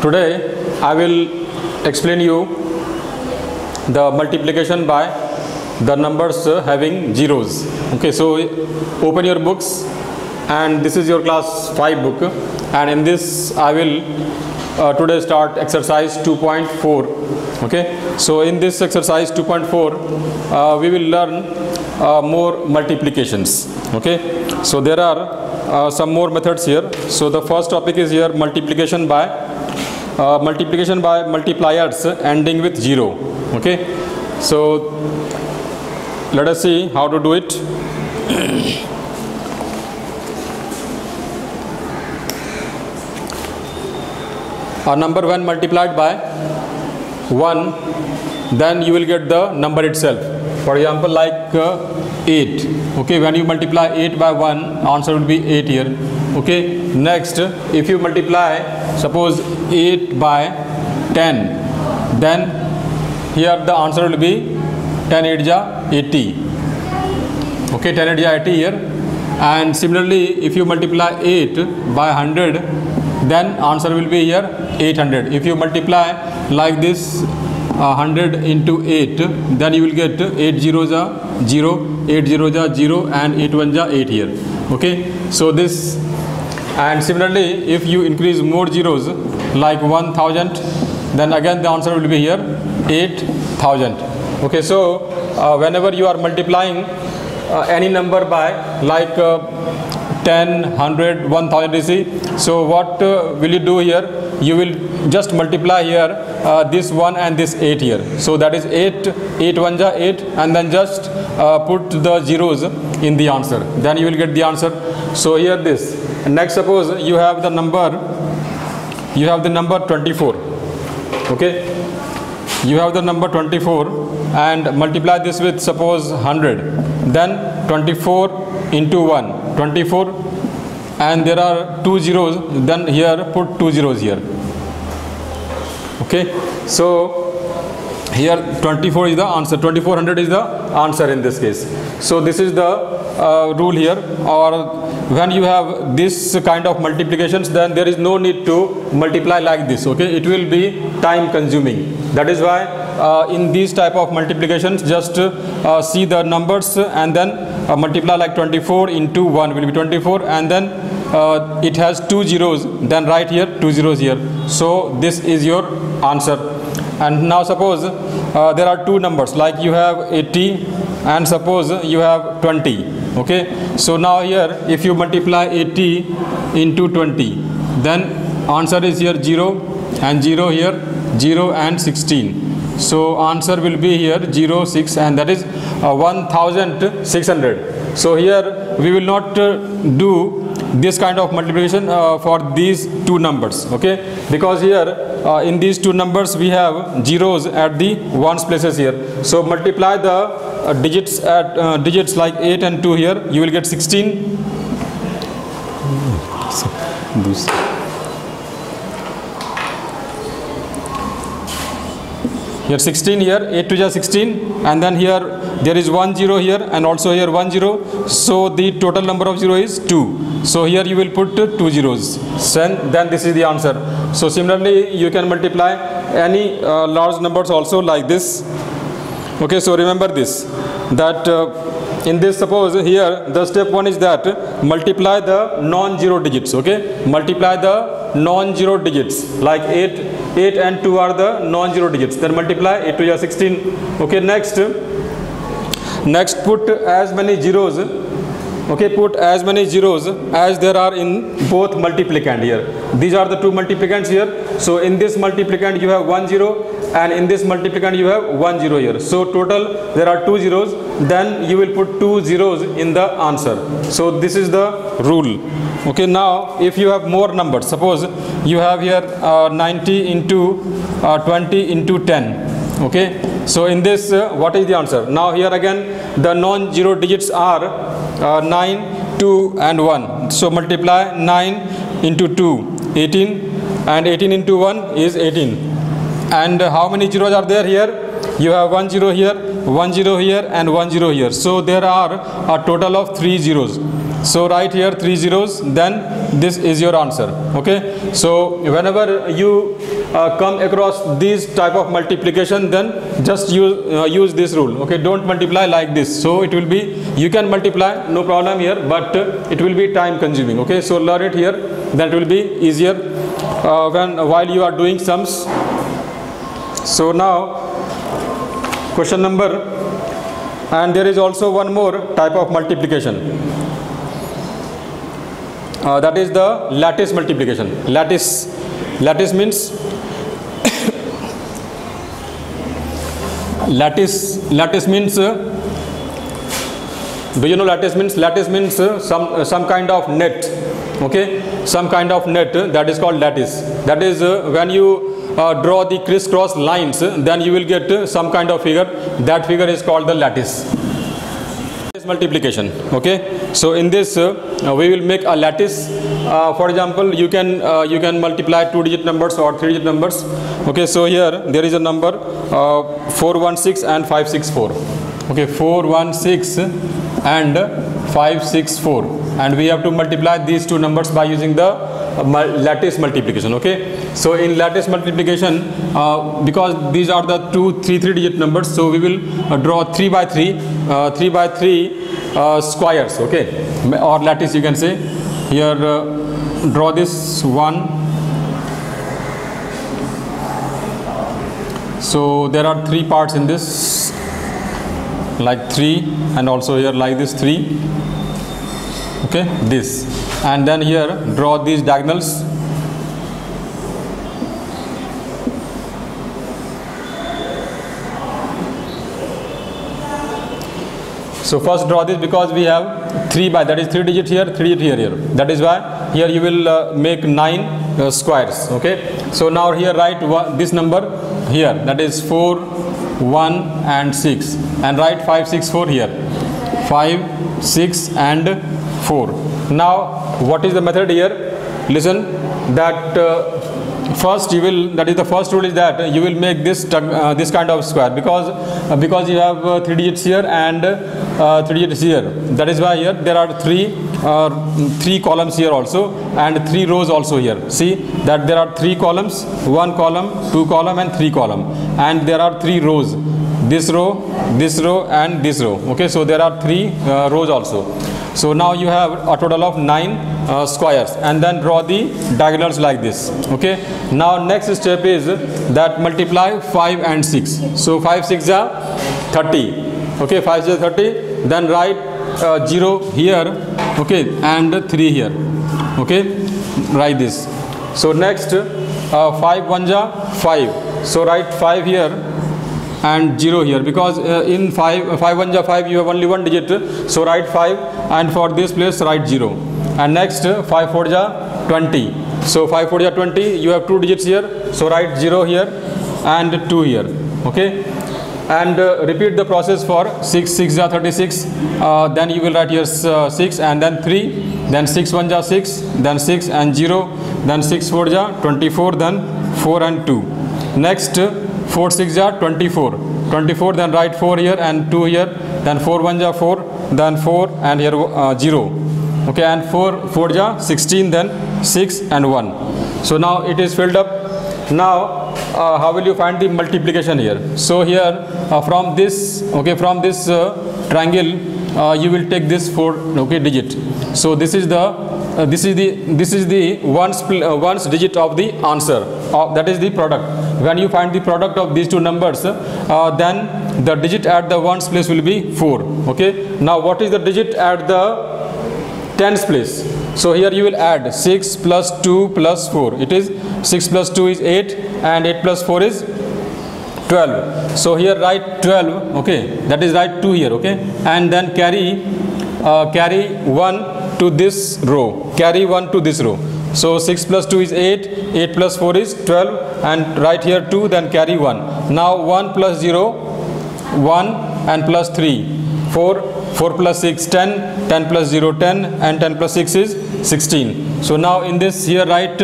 Today I will explain you the multiplication by the numbers having zeros. Okay, so open your books, and this is your class 5 book, and in this I will today start exercise 2.4. okay, so in this exercise 2.4 we will learn more multiplications. Okay, so there are some more methods here. So the first topic is here multiplication by multipliers ending with 0. Okay, so let us see how to do it. A number when multiplied by 1, then you will get the number itself. For example, like 8. Okay, when you multiply 8 by 1, answer will be 8 here. Okay, next if you multiply suppose 8 by 10, then here the answer will be 10 8 ja 80. Okay, 10 8 ja 80 here. And similarly if you multiply 8 by 100, then answer will be here 800. If you multiply like this 100 into 8, then you will get 8 0 ja 0, 8 0 ja 0, and 8 1 ja 8 here. Okay, so this, and similarly if you increase more zeros like 1000, then again the answer will be here 8000. Okay, so whenever you are multiplying any number by like 10, 100, 1000, you see, so what will you do here? You will just multiply here this 1 and this 8 here. So that is 8, 8 1 ja 8, and then just put the zeros in the answer, then you will get the answer. So here this. Next, suppose you have the number 24. Okay, you have the number 24 and multiply this with suppose 100, then 24 into 1, 24, and there are 2 zeros, then here put 2 zeros here. Okay, so here 24 is the answer, 2400 is the answer in this case. So this is the rule here. Or when you have this kind of multiplications, then there is no need to multiply like this. Okay, it will be time consuming. That is why in these type of multiplications, just see the numbers and then multiply like 24 into 1 will be 24, and then it has 2 zeros, then write here 2 zeros here. So this is your answer. And now suppose there are two numbers, like you have 80 and suppose you have 20. Okay, so now here if you multiply 80 into 20, then answer is here 0 and 0 here, 0 and 16. So answer will be here 0, 6, and that is 1600. So here we will not do this kind of multiplication for these two numbers. Okay, because here in these two numbers we have zeros at the ones places here. So multiply the digits at digits like 8 and 2 here, you will get 16. Here 16 here, 8 to 16, and then here there is 1 0 here, and also here 1 0. So the total number of 0 is 2. So here you will put 2 zeros. Then this is the answer. So similarly you can multiply any large numbers also like this. Okay, so remember this, that in this suppose here the step 1 is that multiply the non-zero digits. Okay, multiply the non-zero digits like 8 and 2 are the non-zero digits, then multiply 8 to 16. Okay, next put as many zeros. Okay, put as many zeros as there are in both multiplicand here. These are the two multiplicants here. So in this multiplicand you have 1 0, and in this multiplicand you have 1 0 here. So total there are 2 zeros, then you will put 2 zeros in the answer. So this is the rule. Okay, now if you have more numbers, suppose you have here 90 into 20 into 10. Okay, so in this what is the answer? Now here again the non-zero digits are 9, 2 and 1. So multiply 9 into 2, 18, and 18 into 1 is 18. And how many zeros are there here? You have 1 0 here, 1 0 here, and 1 0 here. So there are a total of 3 zeros. So write here 3 zeros, then this is your answer. Okay, so whenever you come across these type of multiplication, then just use this rule. Okay, don't multiply like this. So it will be, you can multiply, no problem here, but it will be time consuming. Okay, so learn it here, then it will be easier while you are doing sums. So now question number, and there is also one more type of multiplication. That is the lattice multiplication. Lattice means lattice means do you know lattice means? Lattice means some kind of net. Okay, some kind of net, that is called lattice. That is when you draw the crisscross lines, then you will get some kind of figure. That figure is called the lattice multiplication. Okay, so in this we will make a lattice. For example, you can multiply 2-digit numbers or 3-digit numbers. Okay, so here there is a number 416 and 564. Okay, 416 and 564, and we have to multiply these two numbers by using the lattice multiplication. Okay, so in lattice multiplication, because these are the 3-digit numbers, so we will draw 3 by 3 squares. Okay, or lattice you can say. Here draw this one. So there are 3 parts in this, like 3, and also here like this 3. Okay, this, and then here draw these diagonals. So first draw this, because we have 3 by, that is 3-digit here, 3-digit here. That is why here you will make 9 squares. Okay, so now here write this number here, that is 4, 1 and 6, and write 564 here, 5, 6 and 4. Now what is the method here? Listen, that first you will, that is the first rule is that you will make this this kind of square, because you have 3 digits here and 3 digits here. That is why here there are 3 columns here also, and 3 rows also here. See that there are 3 columns, 1 column, 2 column and 3 column, and there are 3 rows, this row and this row. Okay, so there are 3 rows also. So now you have a total of 9 squares, and then draw the diagonals like this. Okay, now next step is that multiply 5 and 6. So 5 6 are 30. Okay, 5 6 are 30. Then write 0 here. Okay, and 3 here. Okay, write this. So next 5 1 ja 5. So write 5 here and 0 here, because in 5 1 ja 5 you have only 1 digit, so write 5, and for this place write 0. And next 5 4 ja 20, so 5 4 ja 20, you have 2 digits here, so write 0 here and 2 here. Okay, and repeat the process for 6 6 ja 36, then you will write here 6 and then 3, then 6 1 ja 6, then 6 and 0, then 6 4 ja 24, then 4 and 2. Next 4 6 ja 24, then write 4 here and 2 here, then 4 1 ja 4, then 4 and here 0. Okay, and 4 4 ja 16, then 6 and 1. So now it is filled up. Now how will you find the multiplication here? So here from this, okay, from this triangle you will take this 4 digit. So this is the ones digit of the answer, that is the product. When you find the product of these two numbers, then the digit at the ones place will be 4. Okay, now what is the digit at the tens place? So here you will add 6 plus 2 plus 4. It is 6 plus 2 is 8, and 8 plus 4 is 12. So here write 12. Okay, that is write 2 here. Okay, and then carry 1 to this row. Carry 1 to this row. So 6 plus 2 is 8, 8 plus 4 is 12, and write here 2, then carry 1. Now 1 plus 0, 1, and plus 3, 4, 4 plus 6, 10, 10 plus 0, 10, and 10 plus 6 is 16. So now in this here write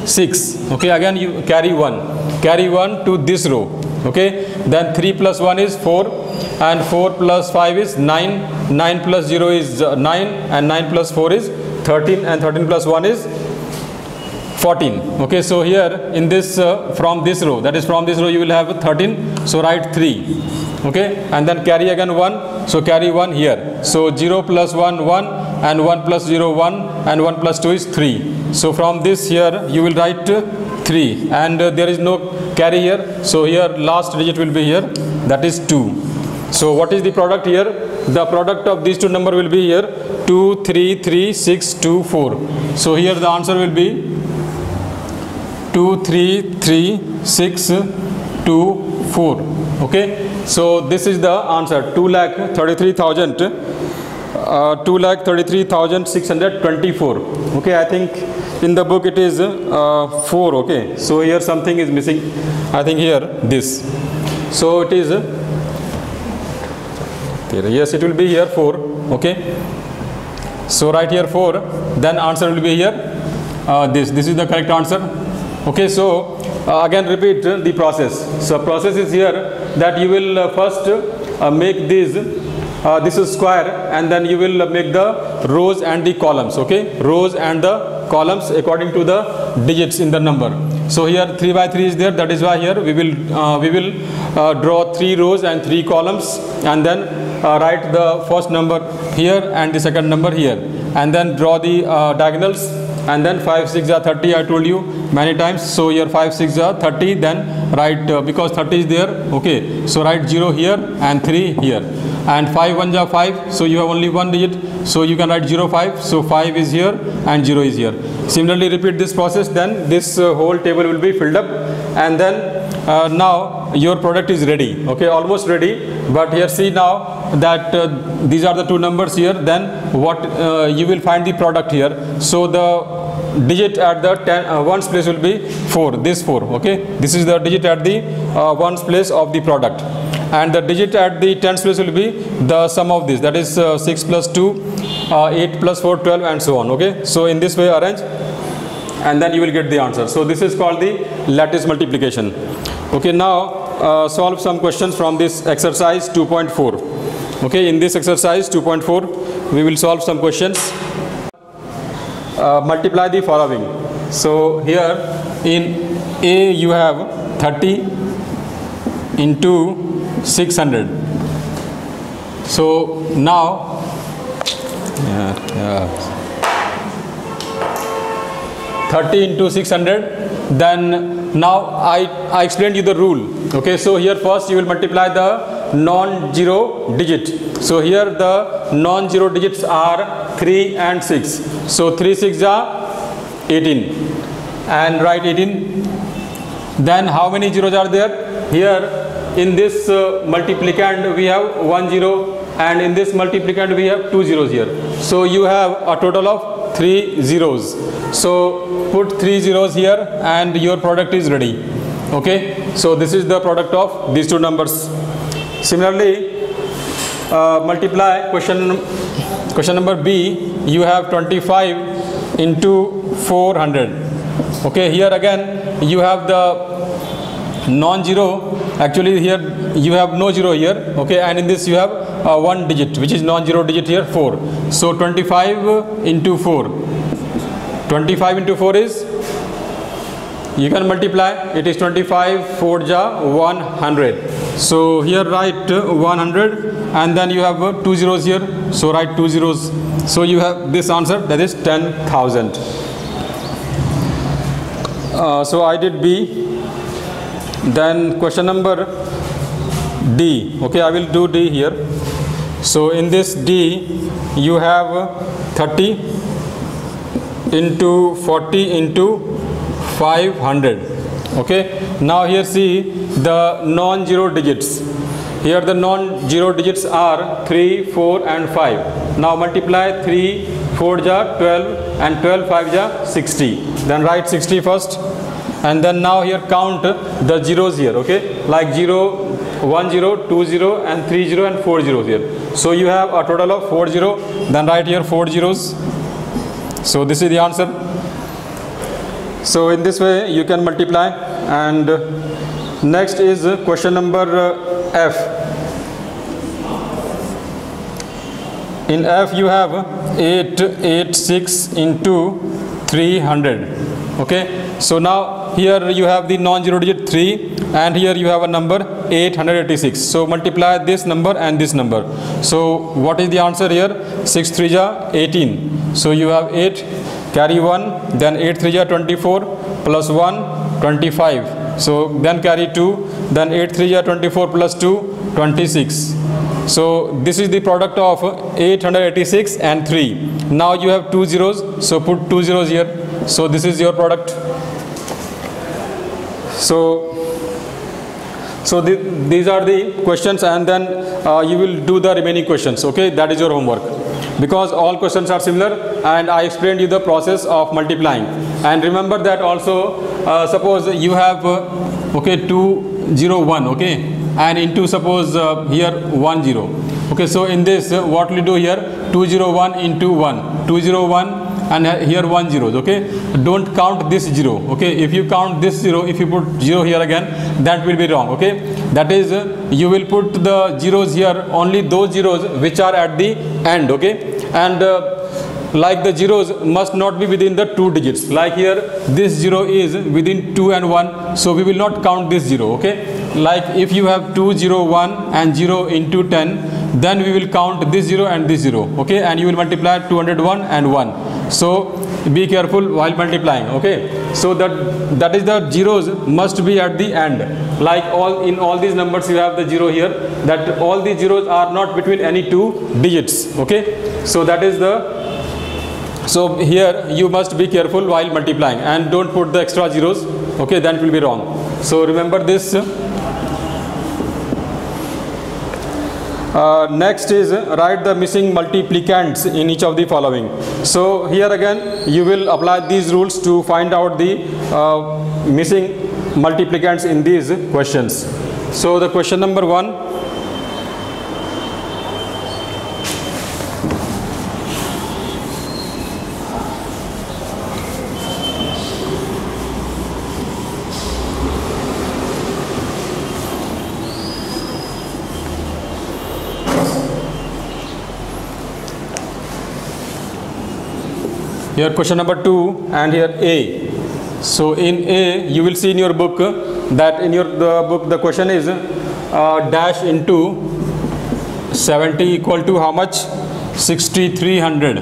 6. Okay, again you carry 1 to this row. Okay, then 3 plus 1 is 4, and 4 plus 5 is 9, 9 plus 0 is 9, and 9 plus 4 is 13, and 13 plus 1 is 14. Okay, so here in this from this row, that is from this row you will have 13, so write 3. Okay, and then carry again 1, so carry 1 here. So 0 plus 1 1, and 1 plus 0 1, and 1 plus 2 is 3. So from this here you will write 3, and there is no carry here, so here last digit will be here, that is 2. So what is the product here? The product of these two number will be here 2 3 3 6 2 4. So here the answer will be 2 3 3 6 2 4. Okay, so this is the answer, 2,33,624. Okay, I think in the book it is 4. Okay, so here something is missing, I think here this, so it is yes, it will be here 4. Okay, so right here 4, then answer will be here this is the correct answer. Okay, so again repeat the process. So process is here that you will first make this is square, and then you will make the rows and the columns. Okay, rows and the columns according to the digits in the number. So here 3 by 3 is there, that is why here we will draw 3 rows and 3 columns, and then write the first number here and the second number here, and then draw the diagonals, and then 5 6 are 30, I told you many times. So here 5 6 are 30, then write because 30 is there. Okay, so write 0 here and 3 here, and 5 1 are 5, so you have only one digit, so you can write 0 5, so 5 is here and 0 is here. Similarly repeat this process, then this whole table will be filled up, and then now your product is ready. Okay, almost ready, but here see now that these are the two numbers here, then what you will find the product here. So the digit at the ones place will be 4, this 4. Okay, this is the digit at the ones place of the product, and the digit at the tens place will be the sum of this, that is 6 plus 2 8 plus 4 12, and so on. Okay, so in this way arrange, and then you will get the answer. So this is called the lattice multiplication. Okay, now solve some questions from this exercise 2.4. Okay, in this exercise 2.4 we will solve some questions. Multiply the following. So here in A you have 30 into 600. So now 30 into 600, then now I explained you the rule. Okay, so here first you will multiply the non-zero digit. So here the non-zero digits are 3 and 6. So 3 6 are 18, and write 18. Then how many zeros are there? Here in this multiplicand we have 1 0, and in this multiplicand we have 2 zeros here. So you have a total of 3 zeros. So put 3 zeros here, and your product is ready. Okay, so this is the product of these two numbers. Similarly multiply question number B. You have 25 into 400. Okay, here again you have the non-zero, actually here you have no zero here. Okay, and in this you have one digit which is non-zero digit here, 4. So 25 into 4, 25 into 4 is, you can multiply, it is 25 4 ja 100. So here write 100, and then you have 2 zeros here, so write 2 zeros. So you have this answer, that is 10,000. So I did B. Then question number D. Okay, I will do D here. So in this D you have 30 into 40 into 500. Okay, now here see the non-zero digits. Here the non-zero digits are 3 4 and 5. Now multiply 3 4 ja 12, and 12 5 ja 60. Then write 60 first, and then now here count the zeros here. Okay, like 0 1 0 2 0 and 3 0 and 4 zeros here. So you have a total of 4 0. Then write here 4 zeros. So this is the answer. So in this way you can multiply and Next is question number F. In F you have 886 into 300. Okay, so now here you have the non-zero digit 3 and here you have a number 886. So multiply this number and this number. So what is the answer here? 6 3 ja 18. So you have 8, carry 1, then 8 3 ja 24, plus 1, 25. So then carry 2, then 8 3 ja 24 plus 2, 26. So this is the product of 886 and 3. Now you have 2 zeros, so put 2 zeros here. So this is your product. So these are the questions, and then you will do the remaining questions. Okay, that is your homework, because all questions are similar and I explained you the process of multiplying. And remember that also, suppose you have okay 201, okay, and into suppose here 10. Okay, so in this what will you do here? 201 into 1, 201, and here 10. Okay, don't count this 0. Okay, if you count this 0, if you put 0 here again, that will be wrong. Okay, that is you will put the zeros here, only those zeros which are at the end. Okay, and like the zeros must not be within the 2 digits. Like here this 0 is within 2 and 1, so we will not count this 0. Okay, like if you have 201 and 0 into 10, then we will count this 0 and this 0. Okay, and you will multiply 201 and 1. So be careful while multiplying. Okay, so that is the zeros must be at the end. Like in all these numbers you have the 0 here, that all the zeros are not between any 2 digits. Okay, so that is the, so here you must be careful while multiplying and don't put the extra zeros. Okay, that will be wrong. So remember this. Next is write the missing multiplicants in each of the following. So here again you will apply these rules to find out the missing multiplicants in these questions. So the question number 1. Here question number 2 and here A. So in A you will see in your book that in your book the question is dash into 70 equal to how much? 6300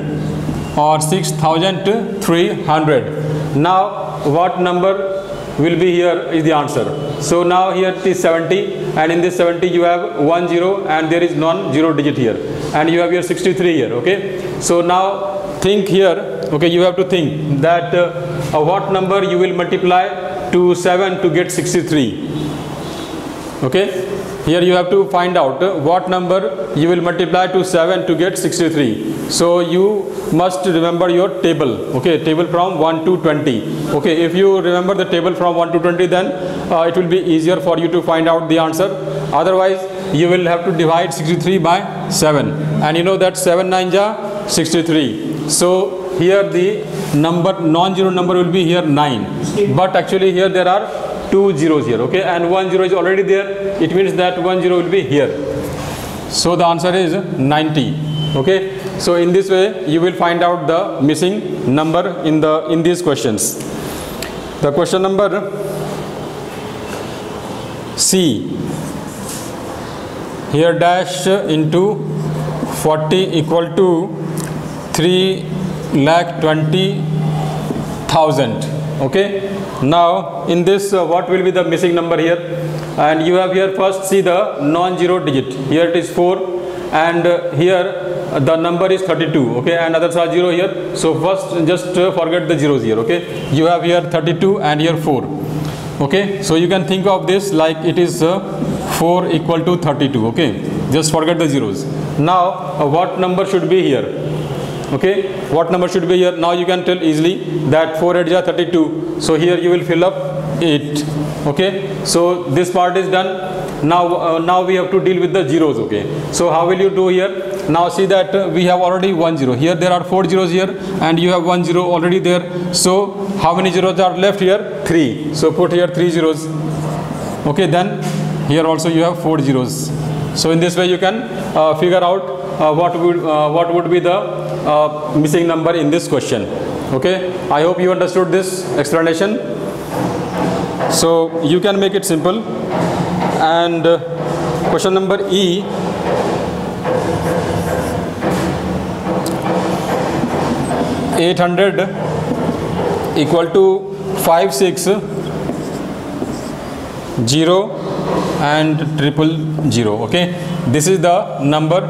or 6300. Now what number will be here is the answer. So now here it is 70, and in this 70 you have 10 and there is non-zero digit here, and you have here 63 here. Okay, so now think here. Okay, you have to think that what number you will multiply to 7 to get 63. Okay, here you have to find out what number you will multiply to 7 to get 63. So you must remember your table. Okay, table from 1 to 20. Okay, if you remember the table from 1 to 20, then it will be easier for you to find out the answer. Otherwise you will have to divide 63 by 7, and you know that 7 9 ja 63. So here the number non-zero number will be here 9, but actually here there are 2 zeros here. Okay, and 1 0 is already there. It means that 1 0 will be here. So the answer is 90. Okay, so in this way you will find out the missing number in these questions. The question number C. Here dash into 40 equal to 3,20,000. Okay, now in this what will be the missing number here? And you have here first see the non-zero digit. Here it is 4, and here the number is 32. Okay, and others are 0 here. So first just forget the zeros here. Okay, you have here 32 and here 4. Okay, so you can think of this like it is 4 equal to 32. Okay, just forget the zeros. Now what number should be here? Okay, what number should be here? Now you can tell easily that 4 8 ja 32. So here you will fill up 8. Okay, so this part is done. Now we have to deal with the zeros. Okay, so how will you do here? Now see that we have already 1 0. Here there are 4 zeros here, and you have 1 0 already there. So how many zeros are left here? 3. So put here 3 zeros. Okay, then here also you have 4 zeros. So in this way you can figure out what would be the missing number in this question. Okay, I hope you understood this explanation. So you can make it simple. And question number E, 800 equal to 560 and 000. Okay, this is the number.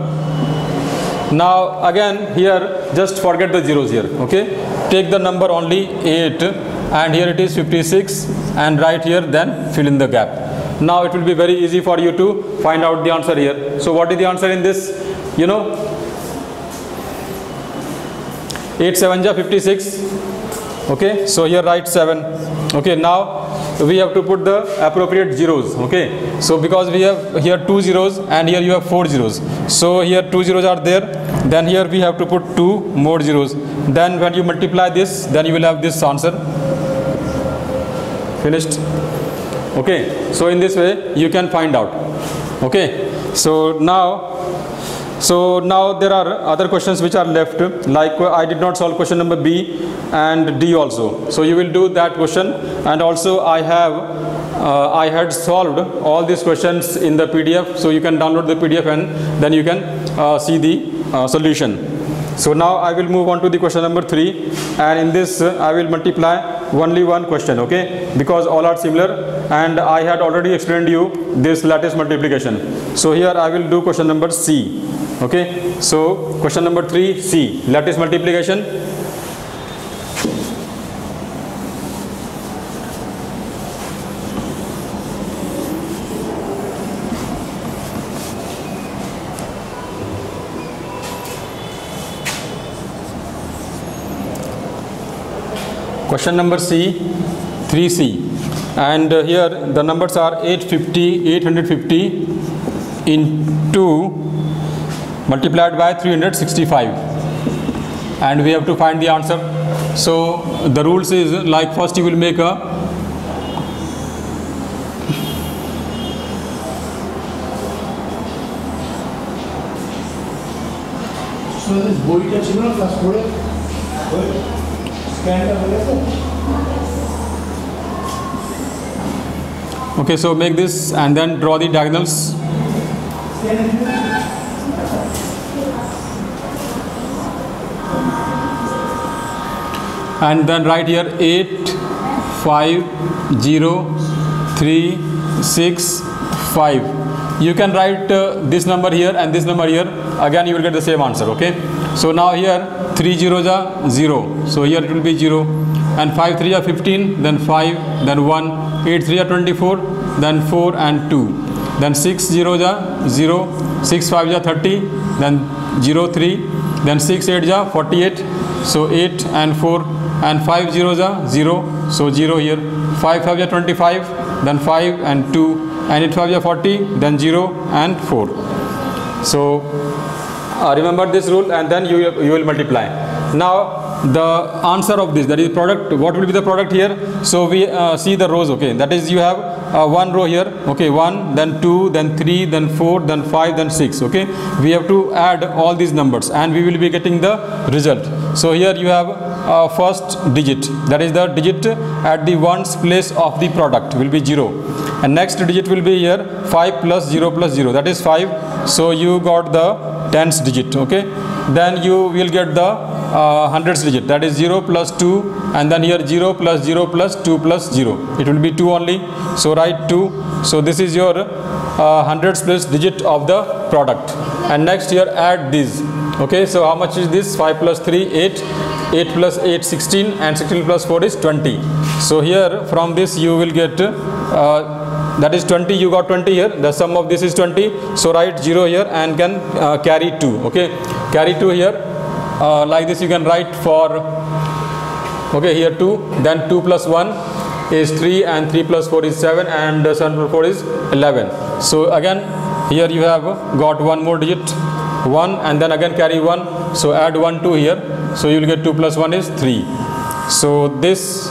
Now again here just forget the zeros here. Okay, take the number only 8 and here it is 56 and right here, then fill in the gap. Now it will be very easy for you to find out the answer here. So what is the answer in this? You know, 8 7 ja 56. Okay, so here write 7. Okay, now we have to put the appropriate zeros. Okay, so because we have here 2 zeros and here you have 4 zeros, so here 2 zeros are there, then here we have to put 2 more zeros. Then when you multiply this, then you will have this answer. Finished. Okay, so in this way you can find out. Okay, so now there are other questions which are left, like I did not solve question number B and D also. So you will do that question, and also I had solved all these questions in the PDF, so you can download the PDF and then you can see the solution. So now I will move on to the question number 3, and in this I will multiply only one question. Okay, because all are similar and I had already explained you this lattice multiplication. So here I will do question number C. Okay, so question number 3, C, lattice multiplication. Question number C, 3C, and here the numbers are 850 into multiplied by 365, and we have to find the answer. So the rules is like, first you will make a okay, so make this and then draw the diagonals. And then write here 8 5 0 3 6 5. You can write this number here and this number here, again you will get the same answer. Okay, so now here 3 zeros are 0, so here it will be 0, and 5 3 are 15, then 5, then 1, 8 3 are 24, then 4 and 2, then 6 zeros are 0, 6 5 are 30, then 0 3, then 6 8 are 48, so 8 and 4, and 5 zeros are 0, so 0 here, 5 5 are 25, then 5 and 2, and 8 5 are 40, then 0 and 4. So remember this rule, and then you will multiply. Now the answer of this, that is product, what will be the product here? So we see the rows. Okay, that is you have one row here. Okay, 1, then 2, then 3, then 4, then 5, then 6. Okay, we have to add all these numbers and we will be getting the result. So here you have first digit, that is the digit at the ones place of the product will be 0, and next digit will be here 5 plus 0 plus 0, that is 5. So you got the tens digit. Okay, then you will get the hundreds digit, that is 0 plus 2, and then here 0 plus 0 plus 2 plus 0, it will be 2 only, so write 2. So this is your hundreds place digit of the product, and next here add these. Okay, so how much is this? 5 plus 3 8, 8 plus 8 16, and 16 plus 4 is 20. So here from this you will get that is 20, you got 20 here, the sum of this is 20, so write 0 here and can carry 2. Okay, carry 2 here, like this you can write for, okay, here 2, then 2 plus 1 is 3, and 3 plus 4 is 7, and 7 plus 4 is 11. So again here you have got one more digit, 1, and then again carry 1, so add 1 2 here, so you will get 2 plus 1 is 3. So this,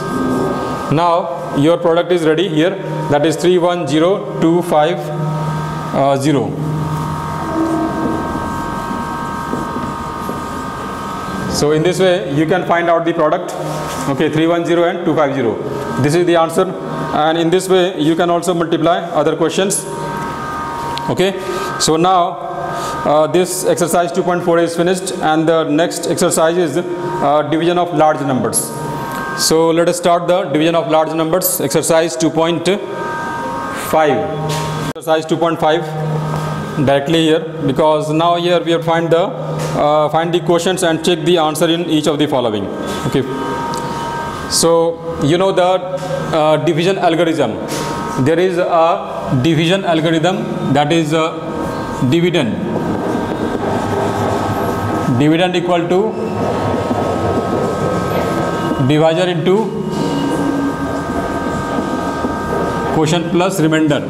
now your product is ready here. that is 310250. So in this way you can find out the product. Okay, 310 and 250. This is the answer, and in this way you can also multiply other questions. Okay, so now this exercise 2.4 is finished, and the next exercise is division of large numbers. So let us start the division of large numbers, exercise 2.5. Exercise 2.5 directly here, because now here we have find the quotients and check the answer in each of the following. Okay, so you know the division algorithm. There is a division algorithm, that is dividend equal to divisor into quotient plus remainder.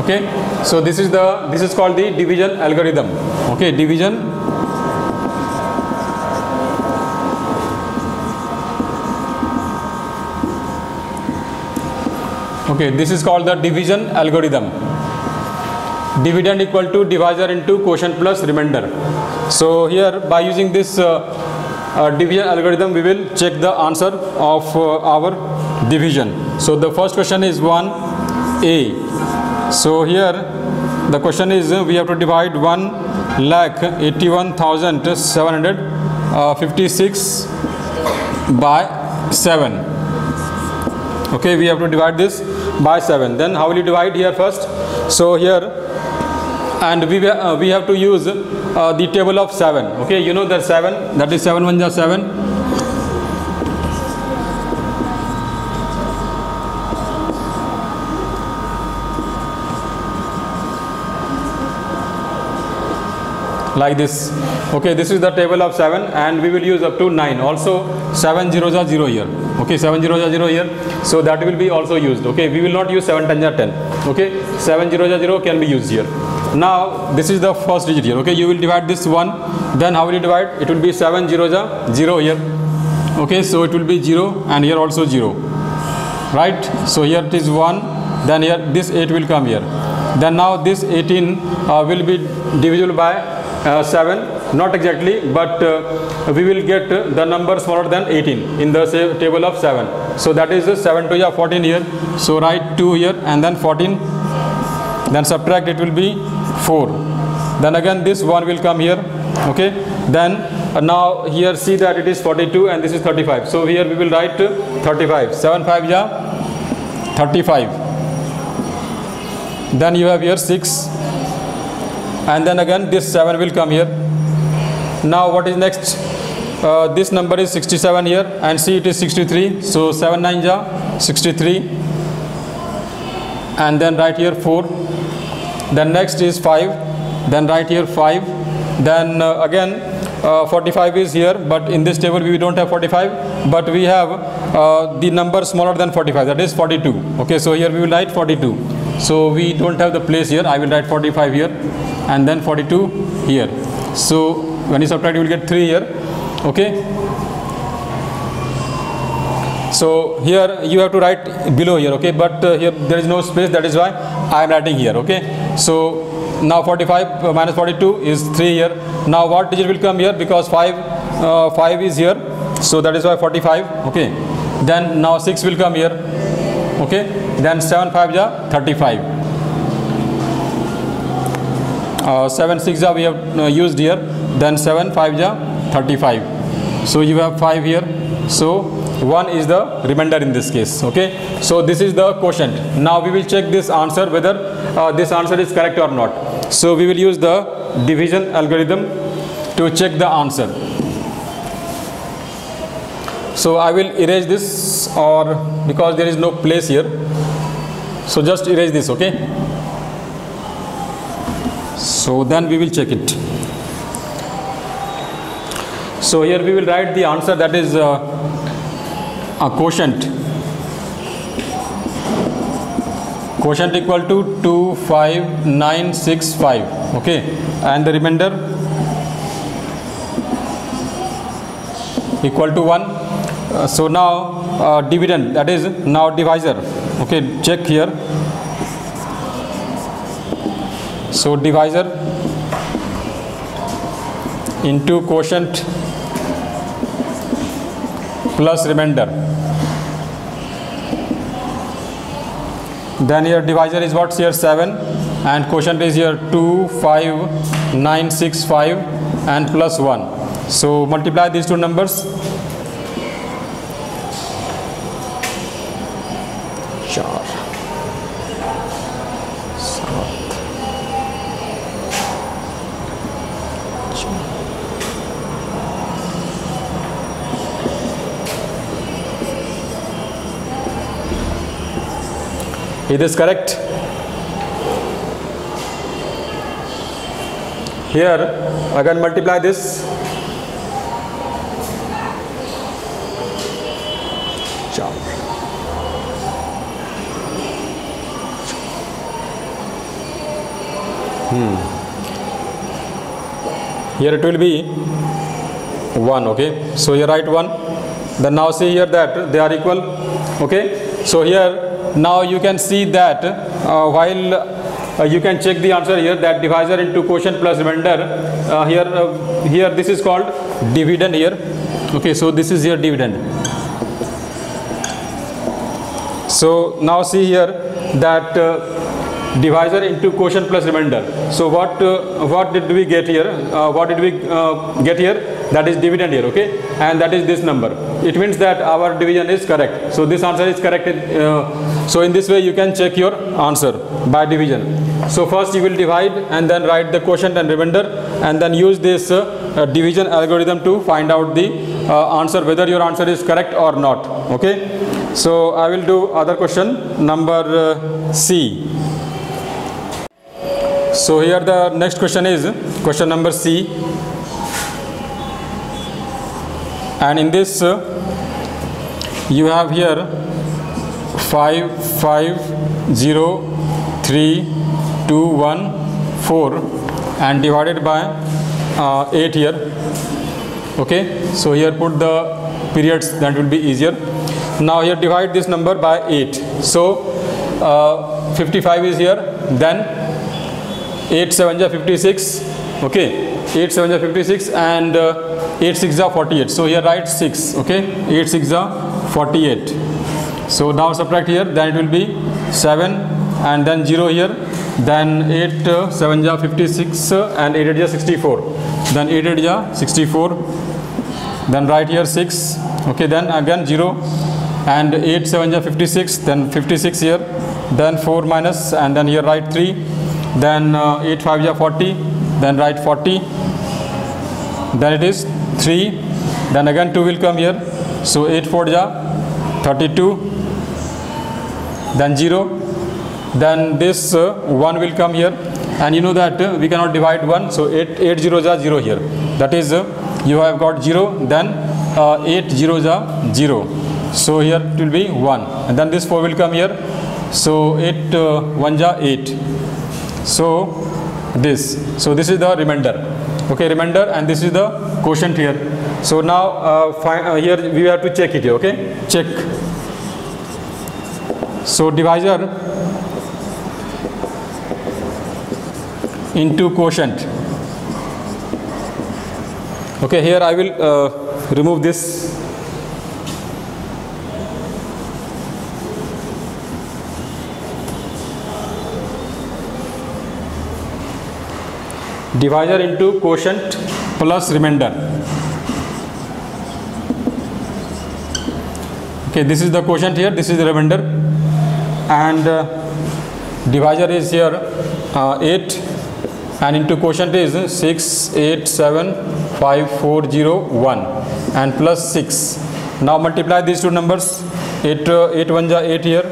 Okay, so this is called the division algorithm. Okay, division this is called the division algorithm. Dividend equal to divisor into quotient plus remainder. So here by using this division algorithm we will check the answer of our division. So the first question is 1A. So here the question is we have to divide 1,81,756 by 7. Okay, we have to divide this by 7. Then how will you divide here first? So here, and we have to use the table of 7. Okay, you know that 7, that is 7 1 is 7. Like this. Okay, this is the table of 7, and we will use up to 9. Also 7 zeros are 0 here. Okay, 7 zeros are 0 here, so that will be also used. Okay, we will not use 7 10s are 10. Okay, 7 zeros are 0 can be used here. Now this is the first digit here. Okay, you will divide this 1. Then how will you divide? It will be 7 zeros are 0 here. Okay, so it will be 0, and here also 0. Right? So here it is 1. Then here this 8 will come here. Then now this 18 will be divisible by 7, not exactly, but we will get the number smaller than 18 in the table of 7. So that is 7 to 14 here. So write 2 here and then 14. Then subtract, it will be 4. Then again this 1 will come here. Okay. Then now here see that it is 42 and this is 35. So here we will write 35. 7 5 ja 35. Then you have here 6. And then again this 7 will come here. Now what is next? This number is 67 here, and see it is 63. So 7 9 ja 63. And then write here 4. Then next is 5. Then write here 5. Then again 45 is here, but in this table we don't have 45, but we have the number smaller than 45, that is 42. Okay, so here we will write 42. So we don't have the place here. I will write 45 here and then 42 here. So when you subtract, you will get 3 here. Okay. So here you have to write below here. Okay, but here there is no space, that is why I am writing here. Okay. So now 45 minus 42 is 3 here. Now what digit will come here? Because 5 is here, so that is why 45. Okay. Then now 6 will come here. Okay. Then 7 5 ja 35. 7 6 ja we have used here. Then 7 5 ja 35. So you have 5 here. So 1 is the remainder in this case. Okay. So this is the quotient. Now we will check this answer whether this answer is correct or not. So we will use the division algorithm to check the answer. So I will erase this, or because there is no place here, so just erase this. Okay. So then we will check it. So here we will write the answer, that is a quotient. Quotient equal to 25965. Okay, and the remainder equal to 1. So now dividend, that is now divisor. Okay, check here. So divisor into quotient plus remainder. Then here divisor is what's here 7 and quotient is here 2, 5, 9, 6, 5 and plus 1. So multiply these two numbers. It is correct. Here again multiply this. Here it will be 1. Okay, so you write 1. Then now see here that they are equal. Okay, so here now you can see that while you can check the answer here, that divisor into quotient plus remainder, here this is called dividend here. Okay, so this is your dividend. So now see here that divisor into quotient plus remainder. So what did we get here? That is dividend here. Okay, and that is this number. It means that our division is correct. So this answer is correct. So in this way you can check your answer by division. So first you will divide and then write the quotient and remainder, and then use this division algorithm to find out the answer, whether your answer is correct or not. Okay, so I will do other question, number C. So here the next question is question number C, and in this you have here 5, 5, 0, 3, 2, 1, 4 and divided by 8 here. Okay, so here put the periods, that will be easier. Now here divide this number by 8. So 55 is here, then 8 7 ja 56. Okay, 8 7 ja 56 and 8 6 ja 48. So here write 6. Okay, 8 6 ja 48. So now subtract here, then it will be 7 and then 0 here, then 8 7 ja 56 and 8 8 ja 64, then 8 8 ja 64, then write here 6. Okay, then again 0 and 8 7 ja 56, then 56 here, then 4 minus and then here write 3, then 8 5 ja 40, then write 40, then it is 3, then again 2 will come here, so 8 4 ja 32, then 0, then this 1 will come here, and you know that we cannot divide 1, so 8 0 ja 0 here, that is you have got 0, then 8 0 ja 0, so here it will be 1, and then this 4 will come here, so 8 1 ja 8, so this is the remainder. Okay, remainder, and this is the quotient here. So now here we have to check it here. Okay, check. So divisor into quotient. Okay, here I will remove this. Divisor into quotient plus remainder. Okay, this is the quotient here, this is the remainder, and divisor is here 8 and into quotient is 6 8 7 5 4 0 1 and plus 6. Now multiply these two numbers. 8 1 ja 8 here,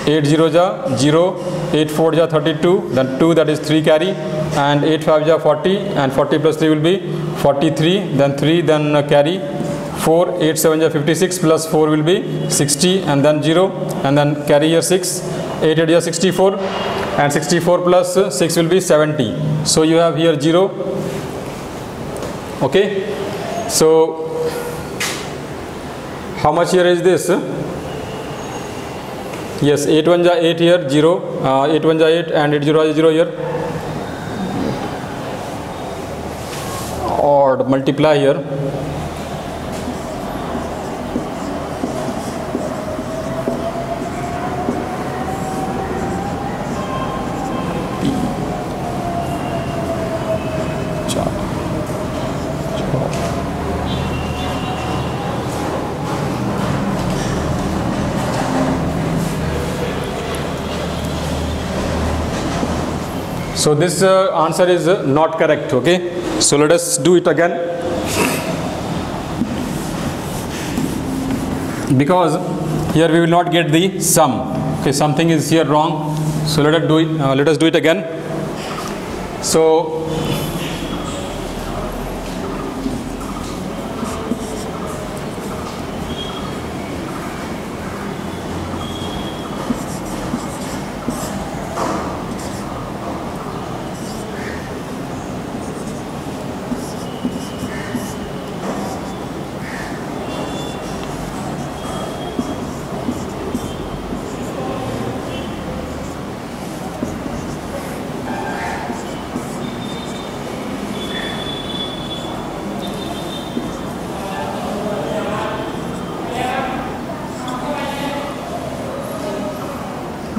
8 0 ja 0, 8 4 ja 32, then 2, that is 3 carry, and 8 5 ja 40, and 40 plus 3 will be 43, then 3, then carry 4, 8 7 ja 56 plus 4 will be 60, and then 0, and then carry here 6, 8 8 ja 64, and 64 plus 6 will be 70. So you have here 0. Okay, so How much here is this? Yes, 8 1 ja 8 here, 0, 8 1 ja 8 and 8 0 is 0 here. Or multiply here. So this answer is not correct. Okay, so let us do it again, because here we will not get the sum. Okay, something is here wrong, so let us do it. Let us do it again. So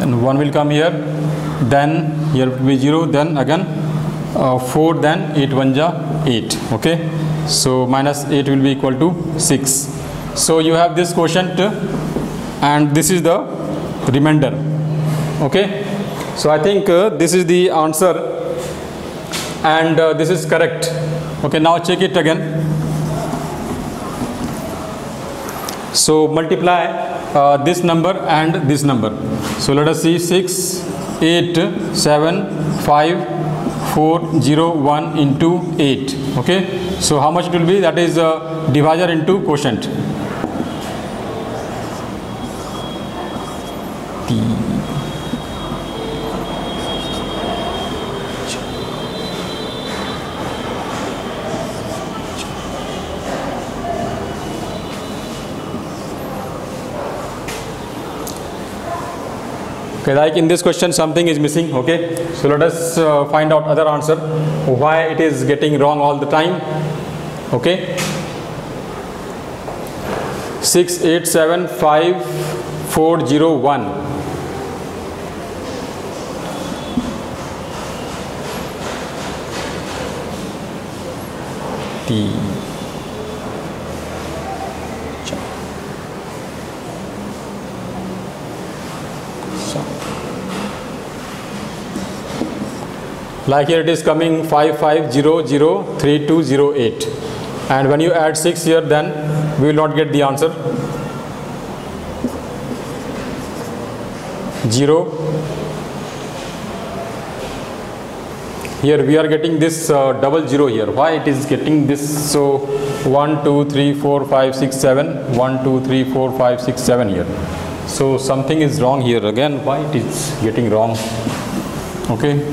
and 1 will come here, then here will be 0, then again 4, then 8 1 ja 8. Okay, so minus 8 will be equal to 6. So you have this quotient and this is the remainder. Okay, so I think this is the answer and this is correct. Okay, now check it again. So multiply this number and this number. So let us see, 6 8 7 5 4 0 1 into 8. Okay, so how much it will be? That is divisor into quotient. Okay, like in this question something is missing. Okay, so let us find out other answer, why it is getting wrong all the time. Okay, 6 8 7 5 4 0 1. Like here it is coming 5 5 0 0 3 2 0 8, and when you add 6 here, then we will not get the answer. 0 here we are getting this double 0 here. Why it is getting this? So 1 2 3 4 5 6 7, 1 2 3 4 5 6 7 here. So something is wrong here again. Why it is getting wrong? Okay,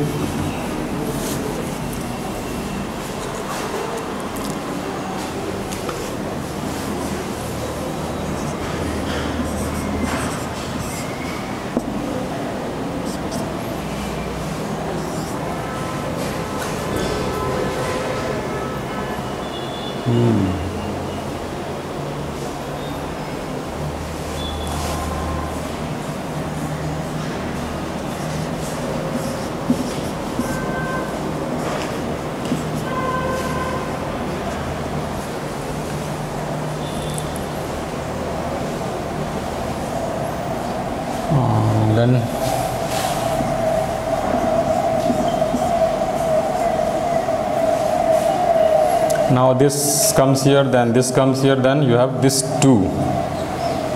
then now this comes here, then this comes here, then you have this 2.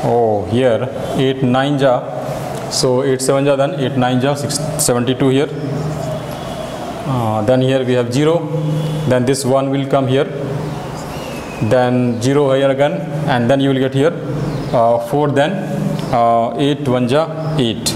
Oh, here 8 9 ja, so 8 7 ja, then 8 9 ja 72 here. Then here we have 0, then this 1 will come here, then 0 here again, and then you will get here 4, then 8 1 ja 8.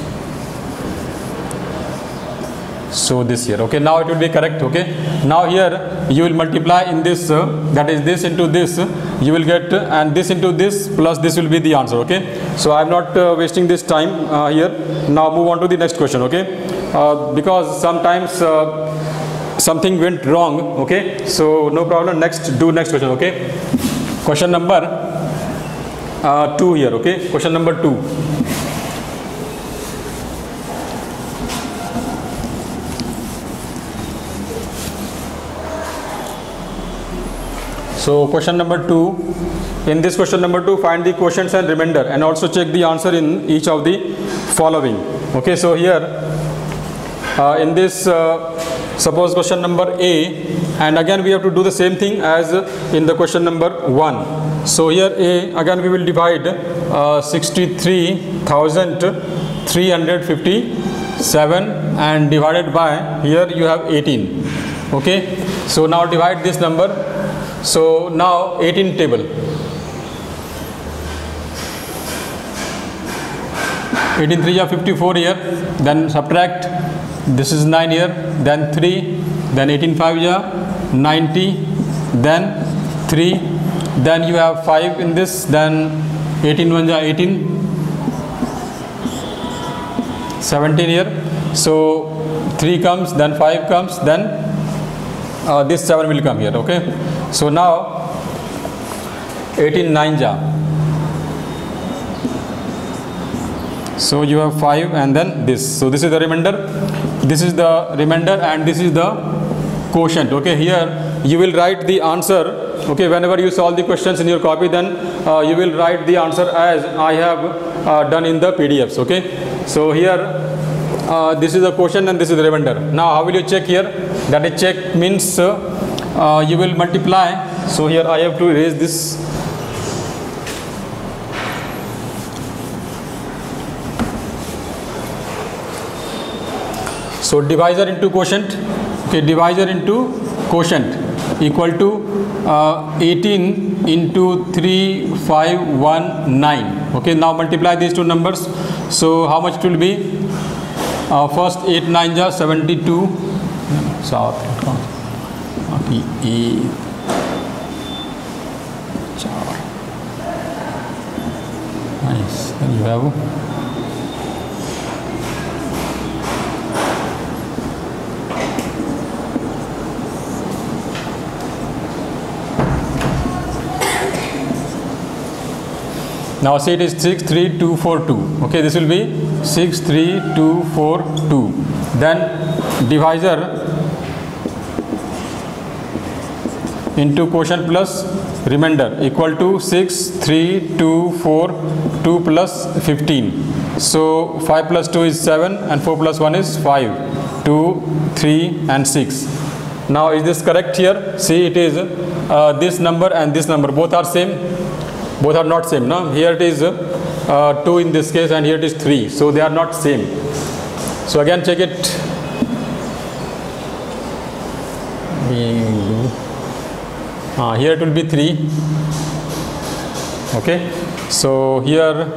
So this here, okay, now it will be correct. Okay, now here you will multiply in this, that is this into this, you will get, and this into this plus this will be the answer. Okay, so I am not wasting this time here. Now move on to the next question. Okay, because sometimes something went wrong. Okay, so no problem, next question. Okay, question number 2 here. Okay, question number 2. So question number 2, in this question number 2, find the quotients and remainder and also check the answer in each of the following. Okay, so here in this suppose question number A, and again we have to do the same thing as in the question number 1. So here A, again we will divide 63,357 and divided by, here you have 18. Okay, so now divide this number. So now 18 table, 18 3 are 54 here, then subtract, this is 9 here, then 3, then 18 5 are 90, then 3, then you have 5 in this, then 18 1 are 18, 17 here, so 3 comes, then 5 comes, then this 7 will come here. Okay, so now 18 9 ja, so you have 5 and then this, so this is the remainder, this is the remainder and this is the quotient. Okay, here you will write the answer. Okay, whenever you solve the questions in your copy, then you will write the answer as I have done in the PDFs. Okay, so here this is the quotient and this is the remainder. Now how will you check here? That is, check means you will multiply. So here I have to erase this. So divisor into quotient. Okay, divisor into quotient equal to 18 into 3519. Okay, now multiply these two numbers. So how much it will be? First 8 9 ja 72. South. Nice. Then you have now see, it is 63242. Okay, this will be 63242. Then divisor into quotient plus remainder equal to 63242 plus 15. So 5 plus 2 is 7 and 4 plus 1 is 5. 2, 3 and 6. Now is this correct here? See, it is this number and this number both are same. Both are not same. Now here it is 2 in this case and here it is 3. So they are not same. So again check it. Here it will be 3. Okay, so here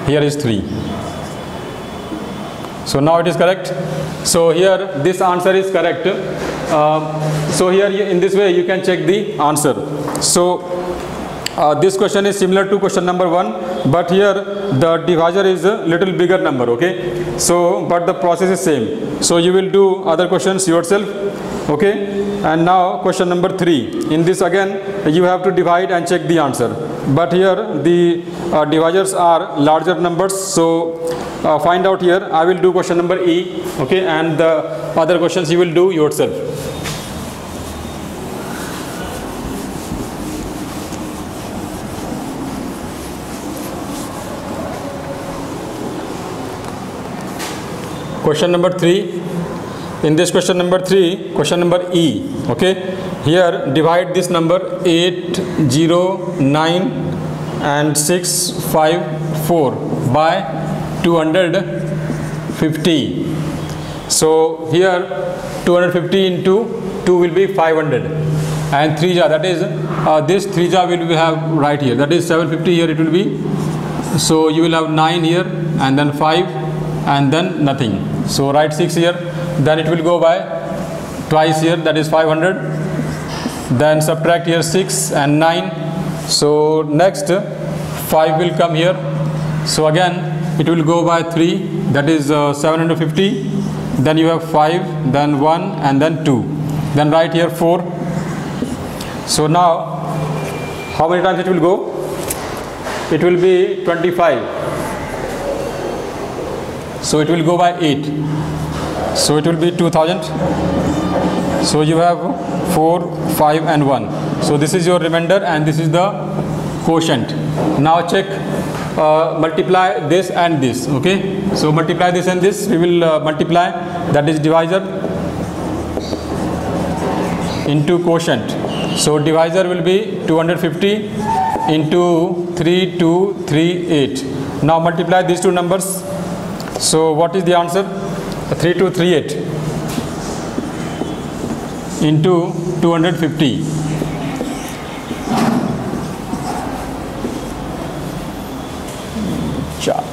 is 3. So now it is correct. So here this answer is correct. So here in this way you can check the answer. So this question is similar to question number 1, but here the divisor is a little bigger number. Okay, so but the process is same. So you will do other questions yourself. Okay, and now question number 3. In this again you have to divide and check the answer, but here the divisors are larger numbers. So find out here. I will do question number E. Okay, and the other questions you will do yourself. Question number 3. In this question number 3, question number E. Okay, here divide this number 809 and 654 by 250. So here 250 into 2 will be 500 and 3 ja, that is this 3 ja will we have right here, that is 750 here it will be. So you will have 9 here and then 5 and then nothing. So write 6 here then it will go by twice here, that is 500. Then subtract here 6 and 9. So next 5 will come here. So again it will go by 3, that is 750. Then you have 5, then 1, and then 2. Then write here 4. So now how many times it will go? It will be 25. So it will go by 8. So it will be 2000. So you have 4, 5 and 1. So this is your remainder and this is the quotient. Now check, multiply this and this. Okay, so multiply this and this. We will multiply, that is divisor into quotient. So divisor will be 250 into 3238. Now multiply these two numbers. So what is the answer? 3238 into 250. Char.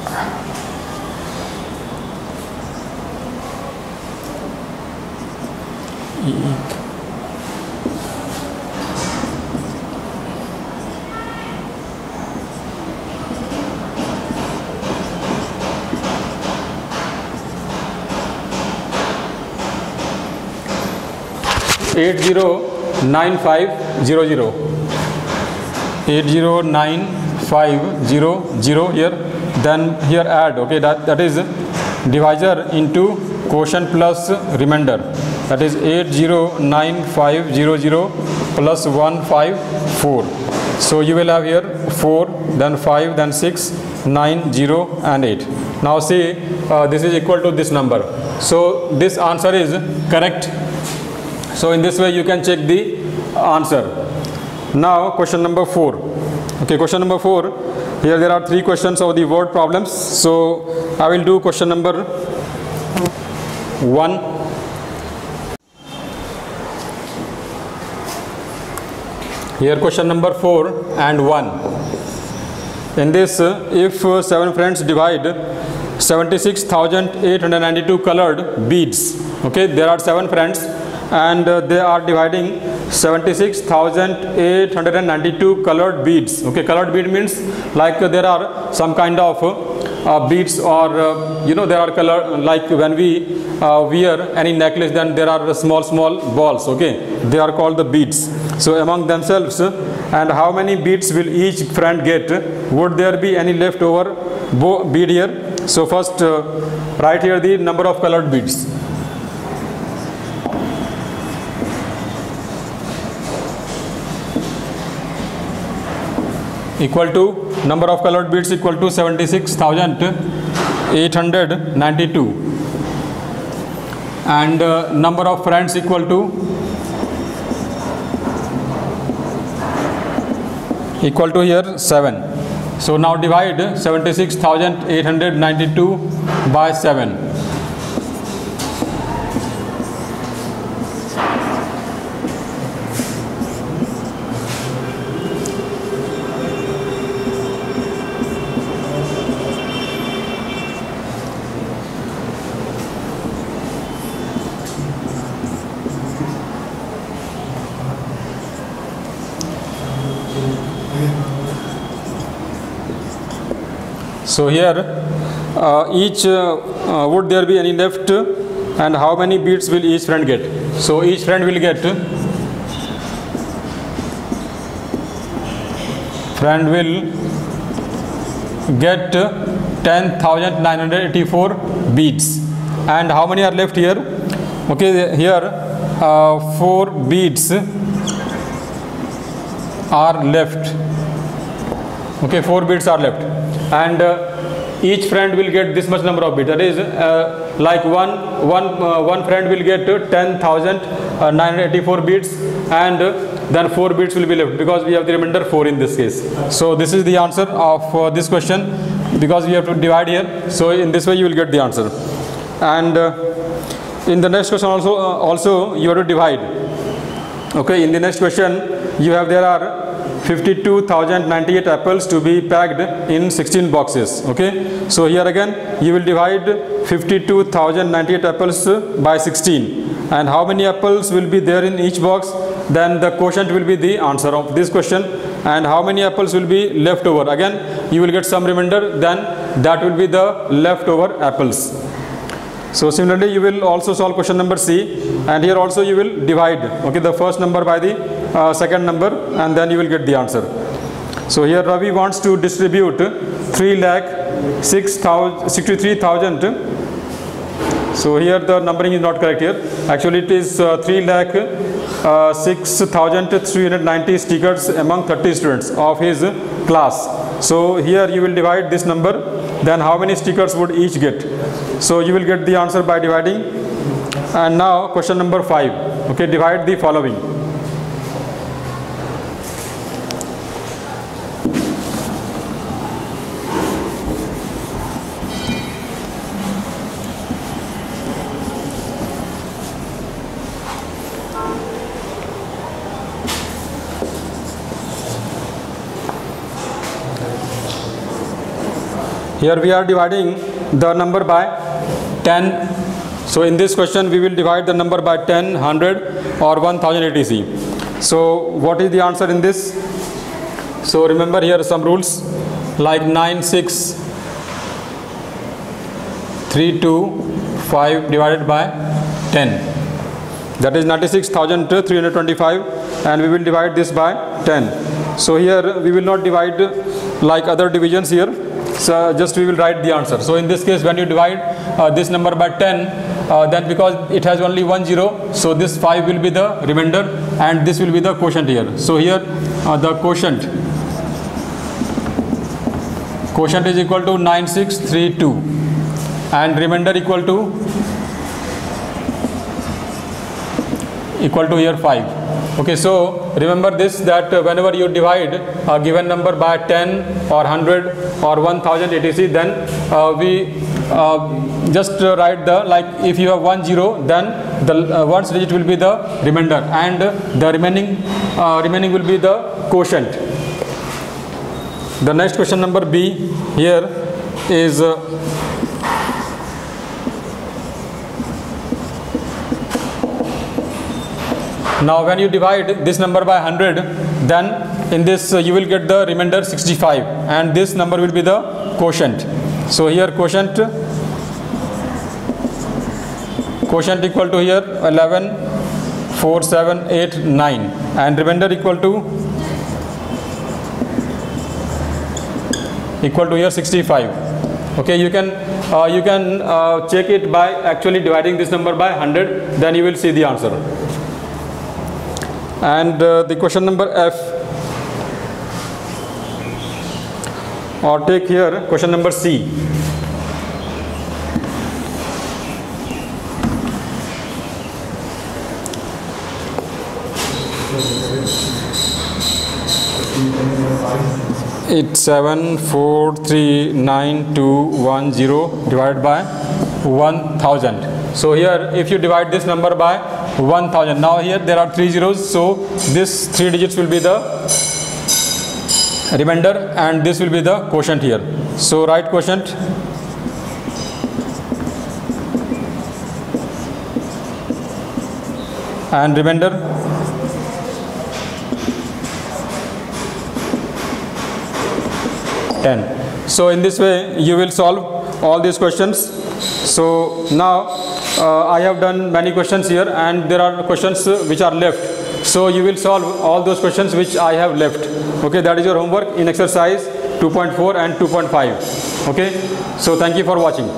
809500. 809500 here. Then here add. Okay, that is divisor into quotient plus remainder. That is 809500 plus 154. So you will have here 4, then 5, then 6, 9, 0 and 8. Now see, this is equal to this number. So this answer is correct. So in this way you can check the answer. Now question number 4. Okay, question number 4. Here there are 3 questions of the word problems. So I will do question number 1. Here question number 4 and 1. In this, if 7 friends divide 76,892 colored beads. Okay, there are 7 friends and they are dividing 76,892 colored beads. Okay, colored bead means like there are some kind of beads, or there are color, like when we wear any necklace, then there are small balls. Okay, they are called the beads. So among themselves, and how many beads will each friend get? Would there be any leftover bead here? So first write here the number of colored beads. Equal to number of colored beads equal to 76,892, and number of friends equal to here 7. So now divide 76,892 by 7. So here each would there be any left, and how many beads will each friend get? So each friend will get 10,984 beads. And how many are left here? Okay, here 4 beads are left. Okay, 4 beads are left, and each friend will get this much number of beads. That is like one friend will get 10,984 beads, and then 4 beads will be left, because we have the remainder 4 in this case. So this is the answer of this question, because we have to divide here. So in this way you will get the answer. And in the next question also you have to divide. Okay, in the next question there are 52,098 apples to be packed in 16 boxes. Okay, so here again you will divide 52,098 apples by 16, and how many apples will be there in each box? Then the quotient will be the answer of this question, and how many apples will be left over? Again you will get some remainder, then that will be the leftover apples. So similarly you will also solve question number C, and here also you will divide, okay, the first number by the second number, and then you will get the answer. So here Ravi wants to distribute 3,63,000. So here the numbering is not correct here. Actually it is 3,06,390 stickers among 30 students of his class. So here you will divide this number, then how many stickers would each get? So you will get the answer by dividing. And now question number 5. Okay, divide the following. Here we are dividing the number by 10. So in this question we will divide the number by 10, 100 or 1000 etc. So what is the answer in this? So remember here some rules like 9, 6, 3, 2, 5 divided by 10. That is 96,325, and we will divide this by 10. So here we will not divide like other divisions here. So just we will write the answer. So in this case when you divide this number by 10, then because it has only 1 0, so this 5 will be the remainder and this will be the quotient here. So here the quotient is equal to 9632 and remainder equal to here 5. Okay, so remember this, that whenever you divide a given number by 10 or 100 or 1000 etc., then we just write the, like if you have 1 0, then the ones digit will be the remainder and the remaining will be the quotient. The next question number B here is now when you divide this number by 100, then in this you will get the remainder 65 and this number will be the quotient. So here quotient equal to here 11, 4, 7, 8, 9 and remainder equal to here 65. Okay, you can check it by actually dividing this number by 100, then you will see the answer. And the question number F, or take here question number C. It's 7439210 divided by 1000. So here if you divide this number by 1000, now here there are 3 zeros, so this 3 digits will be the remainder and this will be the quotient here. So write quotient and remainder (10). So in this way you will solve all these questions. So now I have done many questions here and there are questions which are left. So you will solve all those questions which I have left. Okay, that is your homework in exercise 2.4 and 2.5. Okay, so thank you for watching.